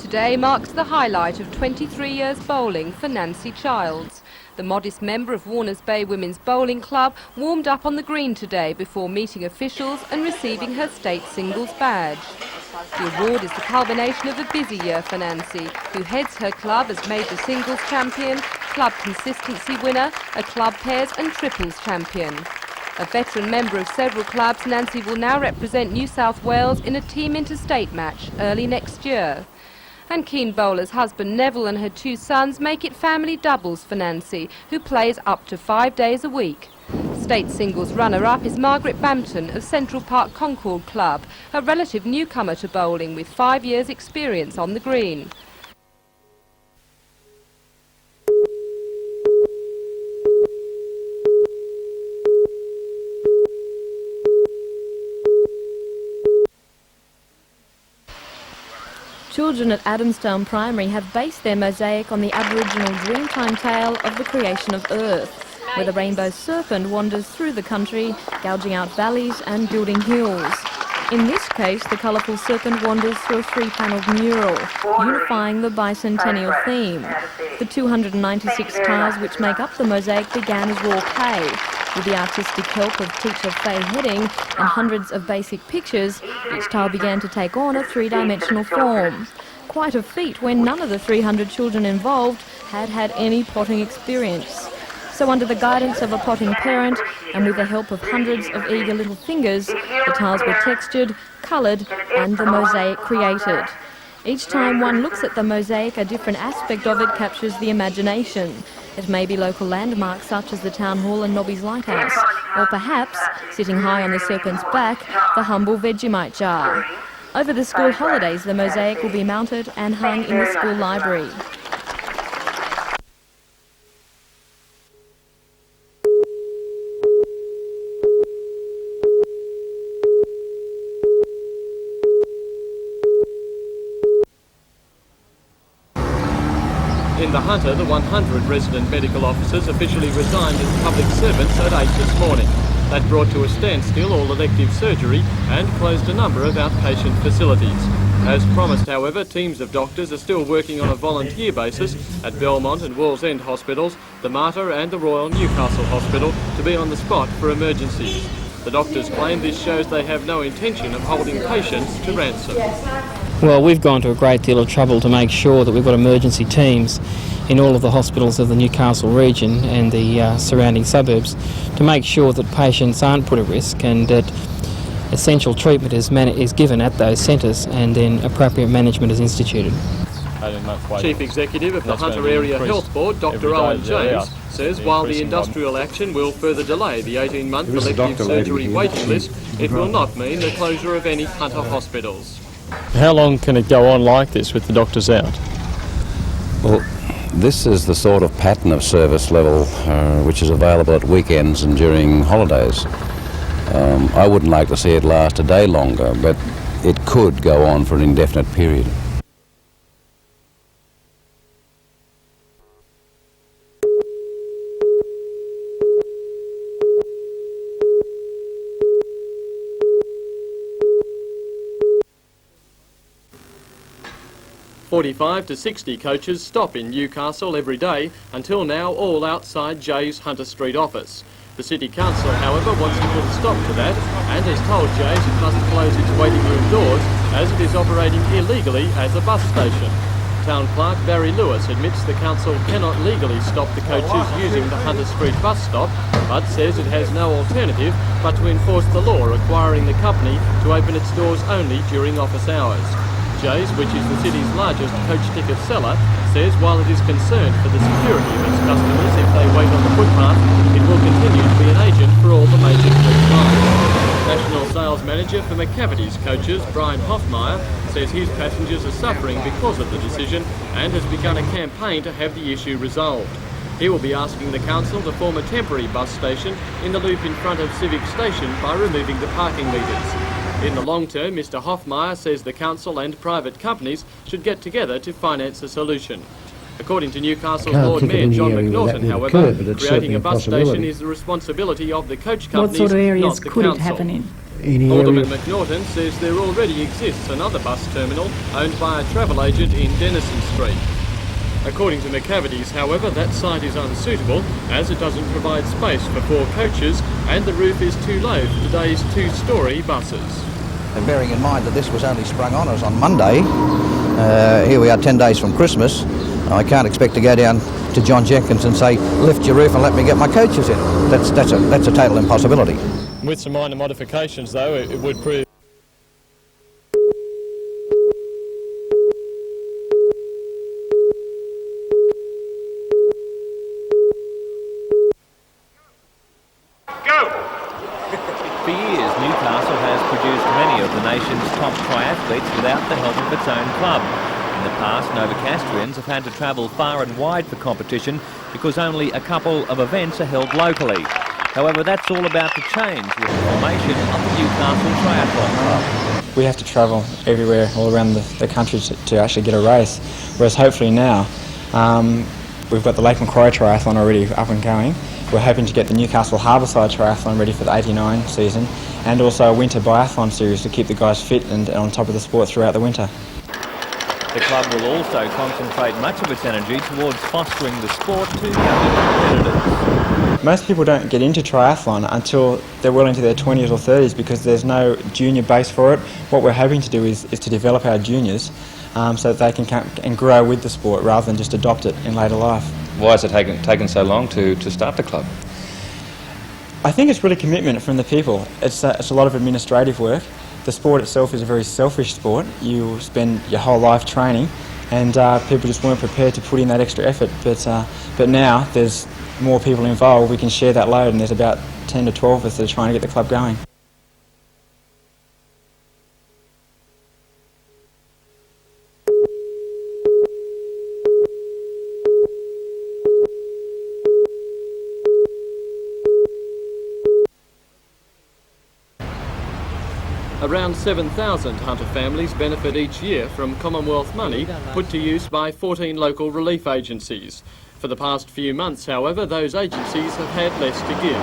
today marks the highlight of 23 years bowling for Nancy Childs. The modest member of Warners Bay Women's Bowling Club warmed up on the green today before meeting officials and receiving her state singles badge. The award is the culmination of a busy year for Nancy, who heads her club as major singles champion, club consistency winner, a club pairs and triples champion. A veteran member of several clubs, Nancy will now represent New South Wales in a team interstate match early next year. And keen bowler's husband Neville and her two sons make it family doubles for Nancy, who plays up to 5 days a week. State singles runner-up is Margaret Bampton of Central Park Concord Club, a relative newcomer to bowling with 5 years' experience on the green. Children at Adamstown Primary have based their mosaic on the Aboriginal Dreamtime tale of the creation of Earth, where the rainbow serpent wanders through the country, gouging out valleys and building hills. In this case, the colourful serpent wanders through a 3-panelled mural, unifying the bicentennial theme. The 296 tiles which make up the mosaic began as raw clay. With the artistic help of teacher Faye Heading and hundreds of basic pictures, each tile began to take on a 3-dimensional form. Quite a feat when none of the 300 children involved had any potting experience. So under the guidance of a potting parent and with the help of hundreds of eager little fingers, the tiles were textured, coloured and the mosaic created. Each time one looks at the mosaic, a different aspect of it captures the imagination. It may be local landmarks such as the Town Hall and Nobby's Lighthouse, or perhaps, sitting high on the serpent's back, the humble Vegemite jar. Over the school holidays, the mosaic will be mounted and hung in the school library. In the Hunter, the 100 resident medical officers officially resigned as public servants at 8 this morning. That brought to a standstill all elective surgery and closed a number of outpatient facilities. As promised, however, teams of doctors are still working on a volunteer basis at Belmont and Wallsend hospitals, the Mater and the Royal Newcastle Hospital to be on the spot for emergencies. The doctors claim this shows they have no intention of holding patients to ransom. Well, we've gone to a great deal of trouble to make sure that we've got emergency teams in all of the hospitals of the Newcastle region and the surrounding suburbs to make sure that patients aren't put at risk and that essential treatment is given at those centres and then appropriate management is instituted. Chief Executive of the Hunter Area Health Board, Dr Owen James, says while the industrial action will further delay the 18-month elective surgery waiting list, it will not mean the closure of any Hunter hospitals. How long can it go on like this with the doctors out? Well, this is the sort of pattern of service level which is available at weekends and during holidays. I wouldn't like to see it last a day longer, but it could go on for an indefinite period. "45 to 60 coaches stop in Newcastle every day, until now all outside Jay's Hunter Street office. The City Council, however, wants to put a stop to that and has told Jay's it must close its waiting room doors as it is operating illegally as a bus station. Town Clerk Barry Lewis admits the council cannot legally stop the coaches using the Hunter Street bus stop, but says it has no alternative but to enforce the law requiring the company to open its doors only during office hours. Jay's, which is the city's largest coach ticket seller, says while it is concerned for the security of its customers if they wait on the footpath, it will continue to be an agent for all the major fleet lines. National Sales Manager for McCavity's coaches, Brian Hoffmeyer, says his passengers are suffering because of the decision and has begun a campaign to have the issue resolved. He will be asking the council to form a temporary bus station in the loop in front of Civic Station by removing the parking meters. In the long term, Mr Hoffmeyer says the council and private companies should get together to finance a solution. According to Newcastle's Lord Mayor John McNaughton, however, creating a bus station is the responsibility of the coach companies, what sort of areas not the could council. it happen in? any Alderman area. McNaughton says there already exists another bus terminal owned by a travel agent in Denison Street. According to McCavities, however, that site is unsuitable as it doesn't provide space for 4 coaches and the roof is too low for today's 2-storey buses. And bearing in mind that this was only sprung on us on Monday, here we are 10 days from Christmas, I can't expect to go down to John Jenkins and say, lift your roof and let me get my coaches in. That's a total impossibility. With some minor modifications, though, it would prove... For years, Newcastle has produced many of the nation's top triathletes without the help of its own club. In the past, Novocastrians have had to travel far and wide for competition because only a couple of events are held locally. However, that's all about to change with the formation of the Newcastle Triathlon Club. We have to travel everywhere, all around the country to actually get a race, whereas hopefully now we've got the Lake Macquarie Triathlon already up and going. We're hoping to get the Newcastle Harbourside Triathlon ready for the 89 season, and also a winter biathlon series to keep the guys fit and on top of the sport throughout the winter. The club will also concentrate much of its energy towards fostering the sport to younger competitors. Most people don't get into triathlon until they're well into their 20s or 30s because there's no junior base for it. What we're hoping to do is to develop our juniors so that they can come and grow with the sport rather than just adopt it in later life. Why has it taken so long to start the club? I think it's really commitment from the people. It's a lot of administrative work. The sport itself is a very selfish sport. You spend your whole life training and people just weren't prepared to put in that extra effort. But now there's more people involved, we can share that load, and there's about 10 to 12 of us that are trying to get the club going. Around 7,000 hunter families benefit each year from Commonwealth money put to use by 14 local relief agencies. For the past few months, however, those agencies have had less to give.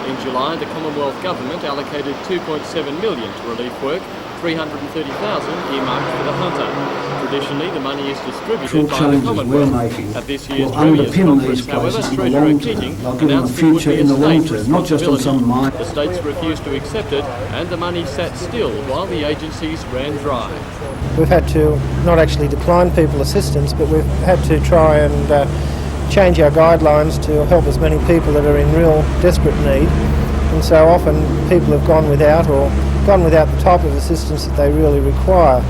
In July, the Commonwealth Government allocated $2.7 million to relief work, $330,000 earmarked for the hunter. Traditionally, the money is distributed by the Commonwealth. At this year's Premier's Conference, however, Treasurer Keating announced it would be a state's responsibility. The states refused to accept it, and the money sat still while the agencies ran dry. We've had to not actually decline people assistance, but we've had to try and change our guidelines to help as many people that are in real desperate need. And so often people have gone without the type of assistance that they really require.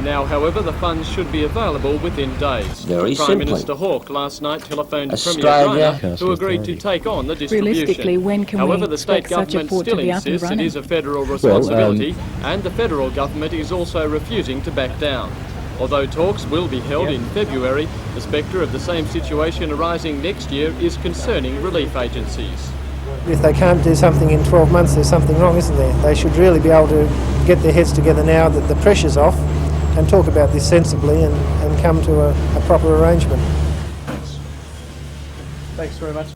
Now, however, the funds should be available within days. Prime Minister Hawke last night telephoned Premier Greiner, who agreed to take on the distribution. Realistically, when can however, we the state expect such a government port still to be up and insists it running? is a federal responsibility, and the federal government is also refusing to back down. Although talks will be held in February, the spectre of the same situation arising next year is concerning relief agencies. If they can't do something in 12 months, there's something wrong, isn't there? They should really be able to get their heads together now that the pressure's off and talk about this sensibly and come to a proper arrangement. Thanks very much.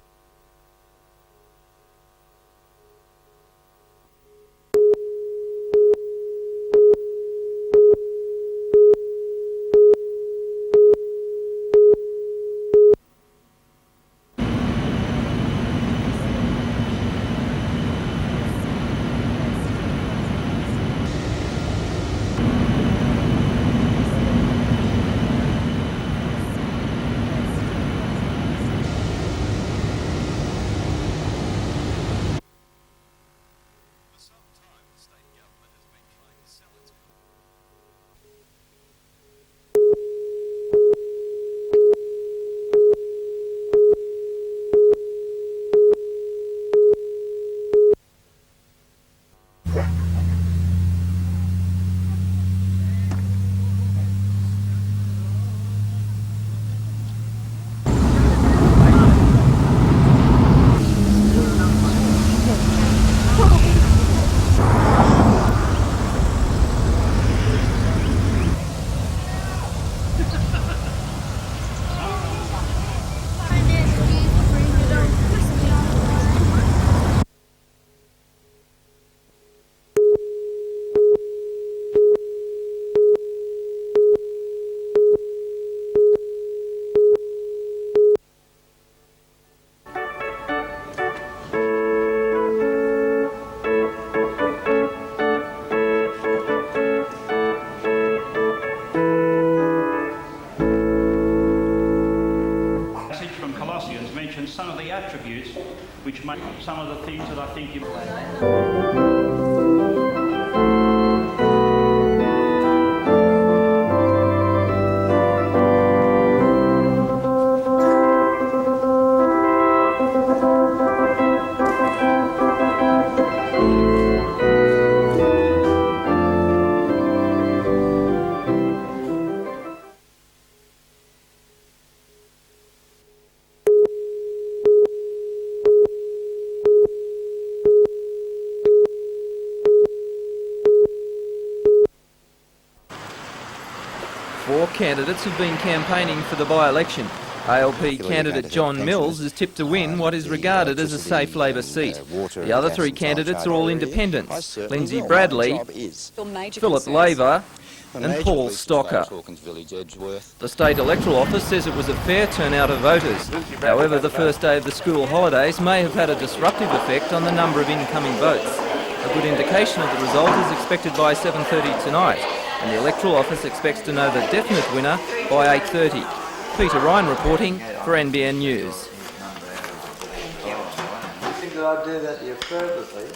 which make some of the things that I think you... Four candidates have been campaigning for the by-election. ALP candidate John Mills is tipped to win what is regarded as a safe Labor seat. The other three candidates are all independents: Lindsay Bradley, Philip Laver and Paul Stocker. The State Electoral Office says it was a fair turnout of voters. However, the first day of the school holidays may have had a disruptive effect on the number of incoming votes. A good indication of the result is expected by 7:30 tonight, and the Electoral Office expects to know the definite winner by 8:30. Peter Ryan reporting for NBN News. You think that I'd do that to you purposely?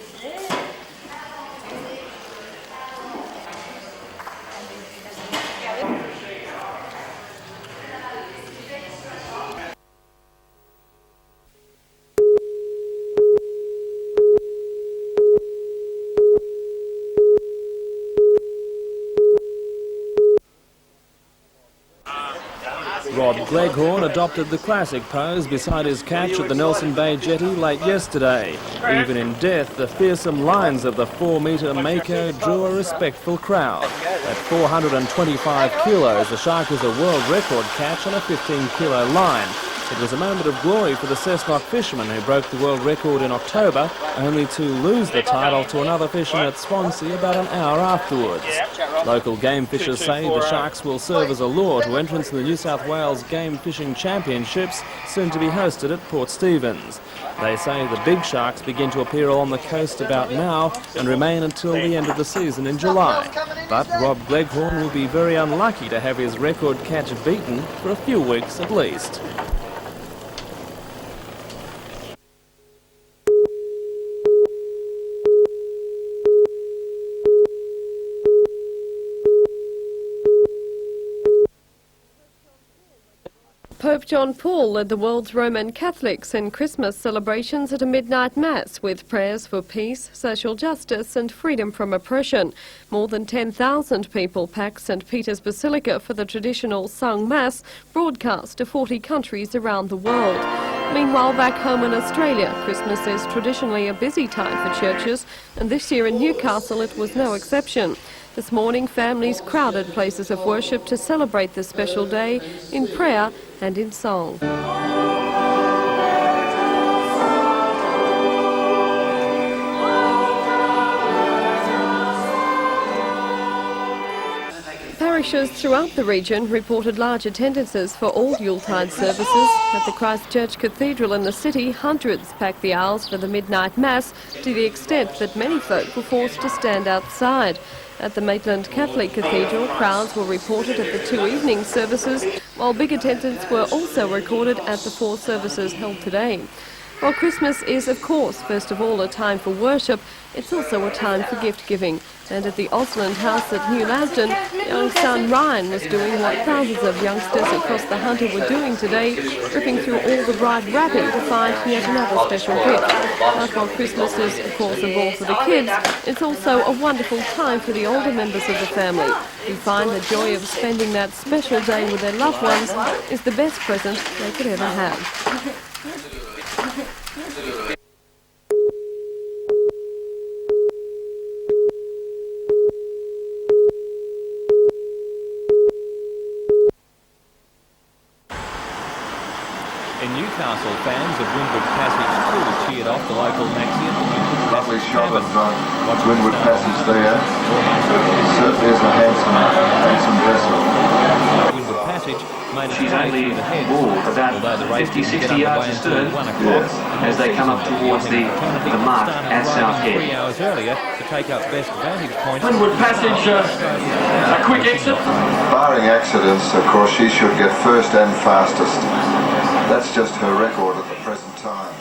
Rob Gleghorn adopted the classic pose beside his catch at the Nelson Bay jetty late yesterday. Even in death, the fearsome lines of the 4-metre Mako drew a respectful crowd. At 425 kilos, the shark is a world record catch on a 15-kilo line. It was a moment of glory for the Cessnock fisherman who broke the world record in October, only to lose the title to another fisherman at Swansea about an hour afterwards. Local game fishers say the sharks will serve as a lure to entrants in the New South Wales Game Fishing Championships, soon to be hosted at Port Stephens. They say the big sharks begin to appear along the coast about now and remain until the end of the season in July. But Rob Gleghorn will be very unlucky to have his record catch beaten for a few weeks at least. Pope John Paul led the world's Roman Catholics in Christmas celebrations at a midnight mass with prayers for peace, social justice and freedom from oppression. More than 10,000 people packed St. Peter's Basilica for the traditional sung mass, broadcast to 40 countries around the world. Meanwhile, back home in Australia, Christmas is traditionally a busy time for churches, and this year in Newcastle it was no exception. This morning, families crowded places of worship to celebrate this special day in prayer and in song. Parishes throughout the region reported large attendances for all Yuletide services. At the Christchurch Cathedral in the city, hundreds packed the aisles for the midnight mass, to the extent that many folk were forced to stand outside. At the Maitland Catholic Cathedral, crowds were reported at the 2 evening services, while big attendance were also recorded at the 4 services held today. While Christmas is, of course, first of all a time for worship, it's also a time for gift-giving. And at the Osland House at New Lambton, young son Ryan was doing what thousands of youngsters across the Hunter were doing today, ripping through all the bright wrapping to find yet another special gift. But while Christmas is, of course, a ball for the kids, it's also a wonderful time for the older members of the family, who find the joy of spending that special day with their loved ones is the best present they could ever have. In Newcastle, fans of Windward Passage too cheered off the local maxi at the Windward Lovely Passage shot Tavern. of Windward Passage there. Certainly is a handsome vessel. Windward Passage made its She's way only through the heads, about although the race 50-60 yards astern as they come up towards the mark at South Head. 3 hours earlier to take up best vantage point. Windward Passage, a quick exit. Barring accidents, of course, she should get first and fastest. That's just her record at the present time.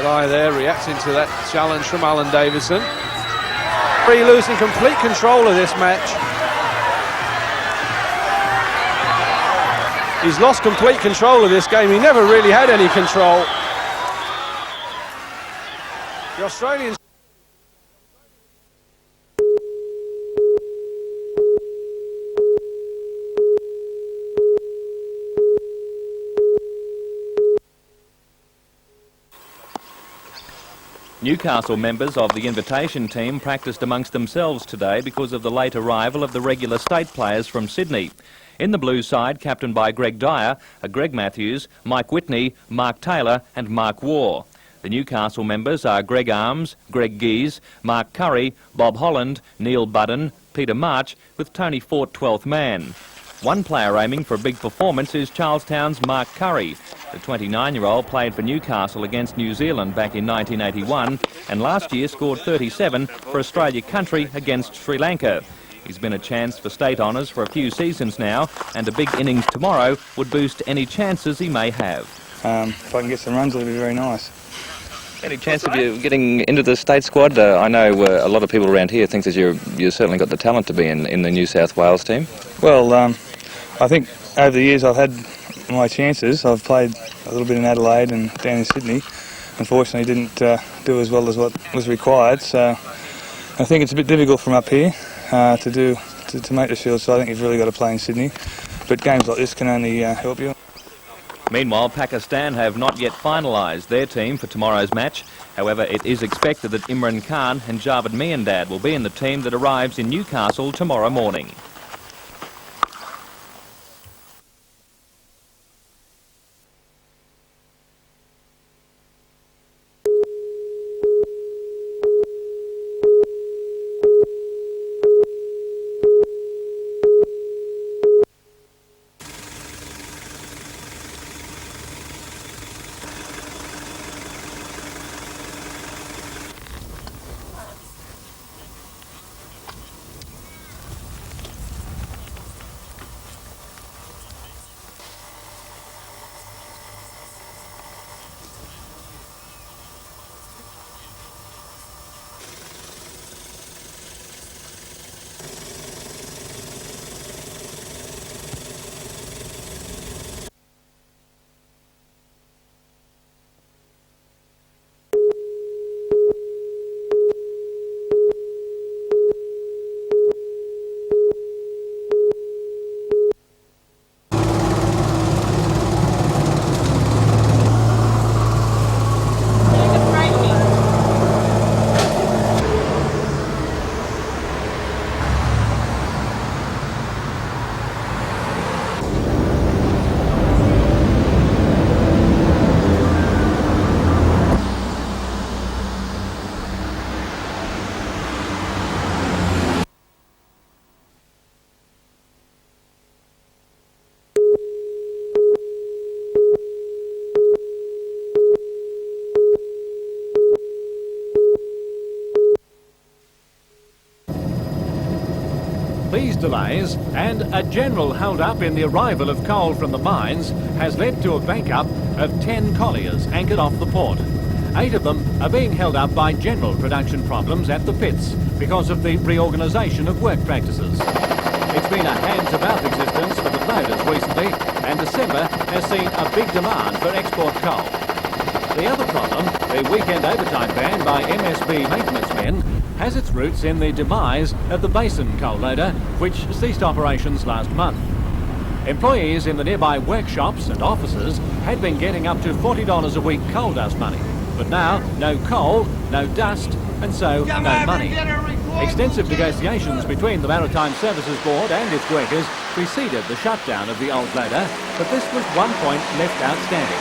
Lie there reacting to that challenge from Alan Davison. Free losing complete control of this match. He's lost complete control of this game. He never really had any control. The Australians... Newcastle members of the invitation team practised amongst themselves today because of the late arrival of the regular state players from Sydney. In the blue side, captained by Greg Dyer, are Greg Matthews, Mike Whitney, Mark Taylor and Mark Waugh. The Newcastle members are Greg Arms, Greg Geese, Mark Curry, Bob Holland, Neil Budden, Peter March, with Tony Fort 12th man. One player aiming for a big performance is Charlestown's Mark Curry. The 29-year-old played for Newcastle against New Zealand back in 1981 and last year scored 37 for Australia country against Sri Lanka. He's been a chance for state honours for a few seasons now, and a big innings tomorrow would boost any chances he may have. If I can get some runs, it'll be very nice. Any chance of you getting into the state squad? I know a lot of people around here think that you've certainly got the talent to be in the New South Wales team. Well, I think over the years I've had my chances. I've played a little bit in Adelaide and down in Sydney. Unfortunately, didn't do as well as what was required. So I think it's a bit difficult from up here to make the field. So I think you've really got to play in Sydney. But games like this can only help you. Meanwhile, Pakistan have not yet finalised their team for tomorrow's match. However, it is expected that Imran Khan and Javed Miandad will be in the team that arrives in Newcastle tomorrow morning. These delays and a general hold-up in the arrival of coal from the mines has led to a bank-up of 10 colliers anchored off the port. 8 of them are being held up by general production problems at the pits because of the reorganisation of work practices. It's been a hand-to-mouth existence for the loaders recently, and December has seen a big demand for export coal. The other problem, the weekend overtime ban by MSB maintenance men, has its roots in the demise of the Basin coal loader, which ceased operations last month. Employees in the nearby workshops and offices had been getting up to $40 a week coal dust money, but now no coal, no dust, and so no money. Extensive negotiations between the Maritime Services Board and its workers preceded the shutdown of the old loader, but this was one point left outstanding.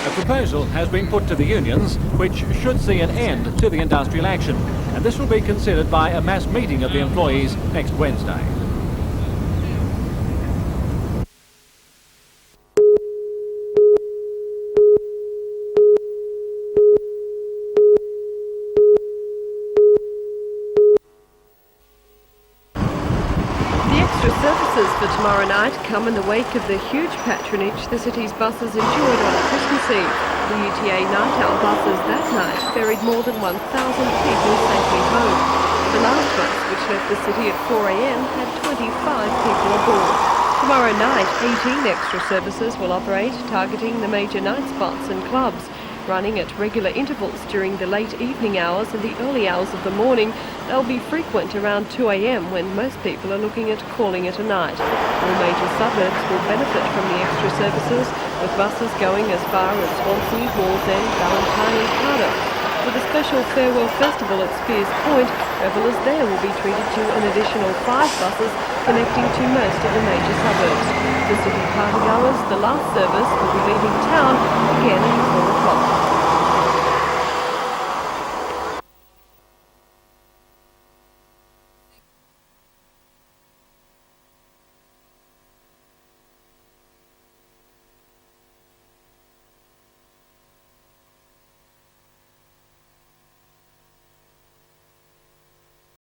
A proposal has been put to the unions which should see an end to the industrial action, and this will be considered by a mass meeting of the employees next Wednesday. For tomorrow night come in the wake of the huge patronage the city's buses enjoyed on Christmas Eve. The UTA Night Owl buses that night ferried more than 1,000 people safely home. The last bus, which left the city at 4 a.m, had 25 people aboard. Tomorrow night, 18 extra services will operate, targeting the major night spots and clubs. Running at regular intervals during the late evening hours and the early hours of the morning, they'll be frequent around 2 a.m, when most people are looking at calling it a night. All major suburbs will benefit from the extra services, with buses going as far as Swansea, Wallsend, Valentine and Cardiff. With a special farewell festival at Spears Point, revellers there will be treated to an additional 5 buses connecting to most of the major suburbs. For city partygoers, the last service will be leaving town again at 4 o'clock.